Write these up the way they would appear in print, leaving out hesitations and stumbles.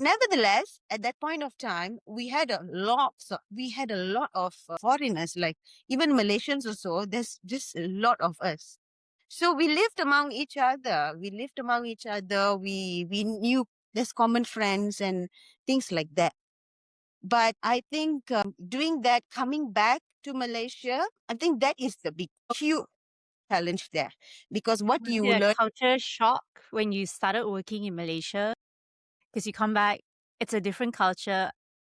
nevertheless, at that point of time, we had a lot. We had a lot of foreigners, like even Malaysians or so. There's just a lot of us. So we lived among each other. We knew there's common friends and things like that. But I think doing that, coming back to Malaysia, I think that is the big, huge challenge there. Because what Was you it a learn, culture shock when you started working in Malaysia? Because you come back, it's a different culture.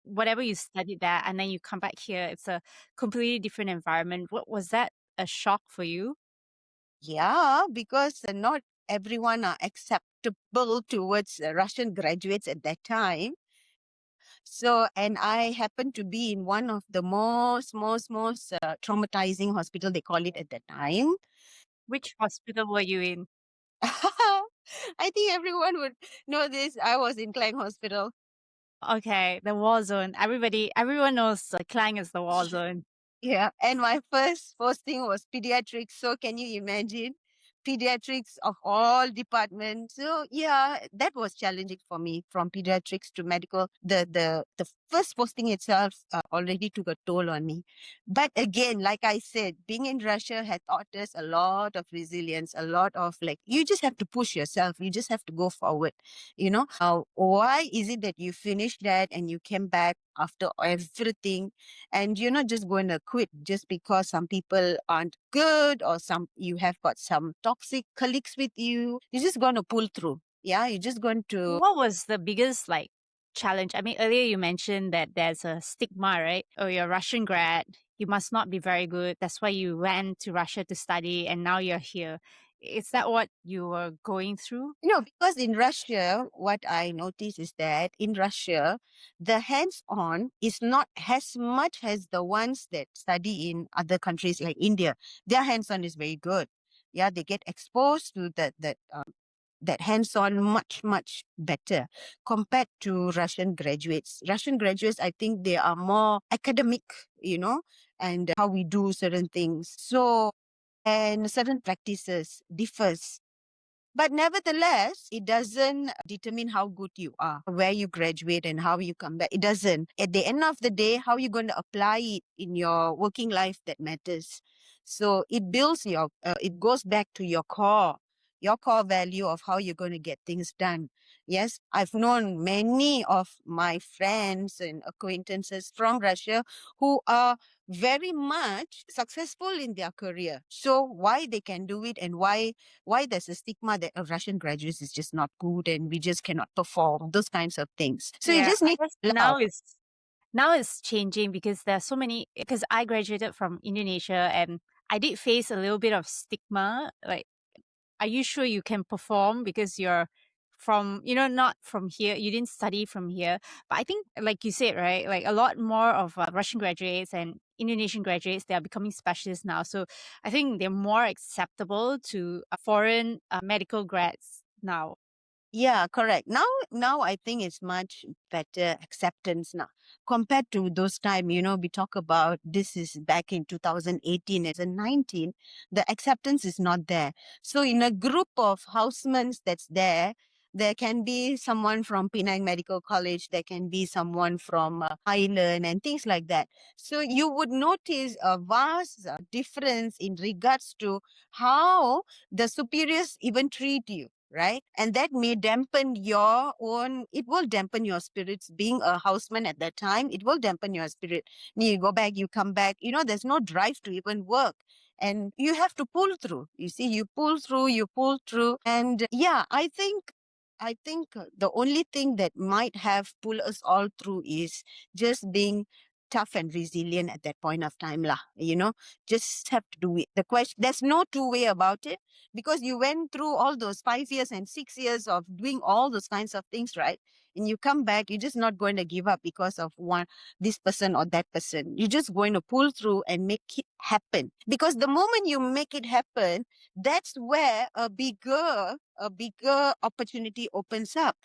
Whatever you studied there, and then you come back here, it's a completely different environment. What was that a shock for you? yeah, because not everyone are acceptable towards Russian graduates at that time. So, and I happened to be in one of the most traumatizing hospital, they call it at that time. Which hospital were you in? I think everyone would know this. I was in Klang Hospital. Okay, the war zone. Everyone knows Klang is the war zone. Yeah. And my first posting was pediatrics. So can you imagine? Pediatrics of all departments. So yeah, that was challenging for me from pediatrics to medical. The first posting itself already took a toll on me. But again, like I said, being in Russia had taught us a lot of resilience, a lot of like, you just have to push yourself. You just have to go forward. Why is it that you finished that and you came back after everything? And you're not just going to quit just because some people aren't good or you have got some toxic colleagues with you. You're just going to pull through. Yeah, you're just going to. What was the biggest challenge? I mean, earlier you mentioned that there's a stigma, right? Oh, you're a Russian grad. You must not be very good. That's why you went to Russia to study and now you're here. Is that what you were going through? Because in Russia, what I notice is that in Russia, the hands-on is not as much as the ones that study in other countries like India. Their hands-on is very good. Yeah, they get exposed to that hands-on much better compared to Russian graduates. Russian graduates, I think they are more academic, and how we do certain things. So, and certain practices differs. But nevertheless, it doesn't determine how good you are, where you graduate and how you come back. It doesn't. At the end of the day, how you're going to apply it in your working life that matters. So it builds it goes back to your core value of how you're going to get things done. Yes, I've known many of my friends and acquaintances from Russia who are very much successful in their career. So why they can do it and why there's a stigma that a Russian graduates is just not good and we just cannot perform, those kinds of things. So you Yeah, just I need guess to love. now it's changing because there's so many because I graduated from Indonesia and I did face a little bit of stigma. Like, are you sure you can perform because you're from, not from here, you didn't study from here? But I think, like you said, right, like a lot more of Russian graduates and Indonesian graduates, they are becoming specialists now. So I think they're more acceptable to foreign medical grads now. Yeah, correct. Now I think it's much better acceptance now compared to those time. We talk about this is back in 2018 and 19. The acceptance is not there. So in a group of housemen that's there can be someone from Penang Medical College, there can be someone from Highland and things like that. So you would notice a vast difference in regards to how the superiors even treat you, right? And that may it will dampen your spirits. Being a houseman at that time, it will dampen your spirit. You go back, you come back, there's no drive to even work. And you have to pull through. You see, you pull through. And yeah, I think the only thing that might have pulled us all through is just being tough and resilient at that point of time, lah. Just have to do it. The question, there's no two way about it because you went through all those 5 years and 6 years of doing all those kinds of things, right? And you come back, you're just not going to give up because of this person or that person. You're just going to pull through and make it happen. Because the moment you make it happen, that's where a bigger opportunity opens up.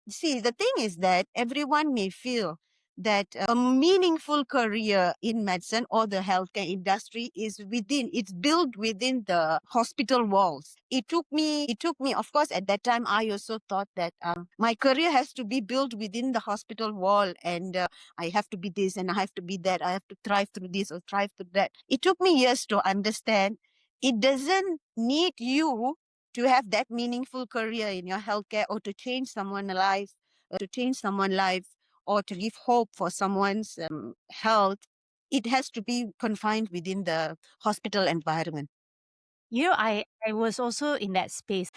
See, the thing is that everyone may feel that a meaningful career in medicine or the healthcare industry it's built within the hospital walls. It took me, of course, at that time, I also thought that my career has to be built within the hospital wall, and I have to be this and I have to be that. I have to thrive through this or thrive through that. It took me years to understand it doesn't need you to have that meaningful career in your healthcare or to change someone's life or to give hope for someone's health. It has to be confined within the hospital environment. I was also in that space.